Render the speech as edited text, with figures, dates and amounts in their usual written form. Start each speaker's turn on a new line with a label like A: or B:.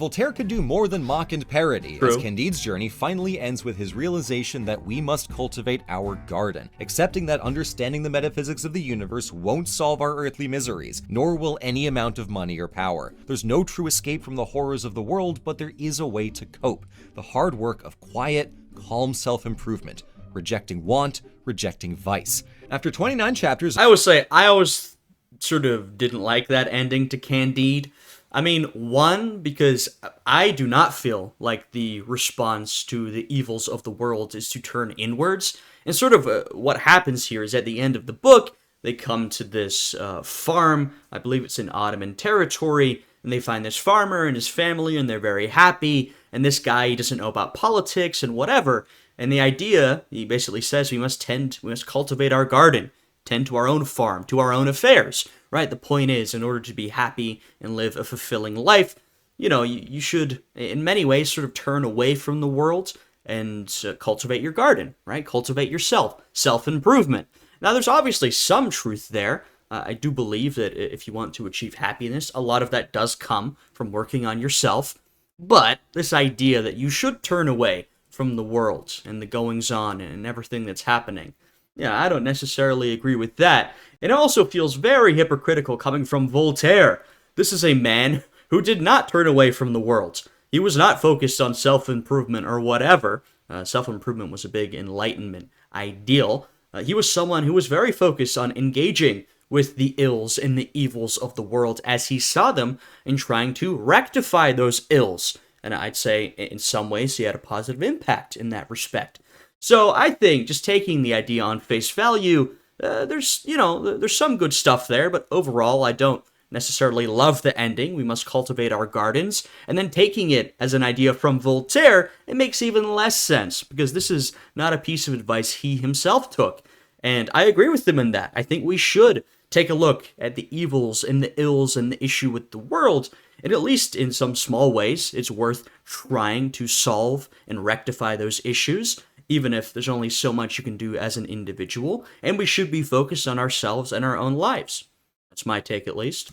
A: Voltaire could do more than mock and parody,
B: True.
A: as Candide's journey finally ends with his realization that we must cultivate our garden, accepting that understanding the metaphysics of the universe won't solve our earthly miseries, nor will any amount of money or power. There's no true escape from the horrors of the world, but there is a way to cope: the hard work of quiet, calm self-improvement, rejecting want, rejecting vice. After 29 chapters,
B: I always sort of didn't like that ending to Candide. I mean, one, because I do not feel like the response to the evils of the world is to turn inwards. And sort of what happens here is at the end of the book, they come to this farm. I believe it's in Ottoman territory. And they find this farmer and his family, and they're very happy. And this guy, he doesn't know about politics and whatever. And the idea, he basically says, we must cultivate our garden, tend to our own farm, to our own affairs, right? The point is, in order to be happy and live a fulfilling life, you should, in many ways, sort of turn away from the world and cultivate your garden, right? Cultivate yourself, self-improvement. Now, there's obviously some truth there. I do believe that if you want to achieve happiness, a lot of that does come from working on yourself. But this idea that you should turn away from the world and the goings-on and everything that's happening, yeah, I don't necessarily agree with that. It also feels very hypocritical coming from Voltaire. This is a man who did not turn away from the world. He was not focused on self-improvement or whatever. Self-improvement was a big Enlightenment ideal. He was someone who was very focused on engaging with the ills and the evils of the world as he saw them and trying to rectify those ills. And I'd say, in some ways, he had a positive impact in that respect. So I think, just taking the idea on face value, there's some good stuff there, but overall, I don't necessarily love the ending. We must cultivate our gardens. And then taking it as an idea from Voltaire, it makes even less sense, because this is not a piece of advice he himself took. And I agree with him in that. I think we should take a look at the evils and the ills and the issue with the world, and at least in some small ways, it's worth trying to solve and rectify those issues, even if there's only so much you can do as an individual, and we should be focused on ourselves and our own lives. That's my take, at least.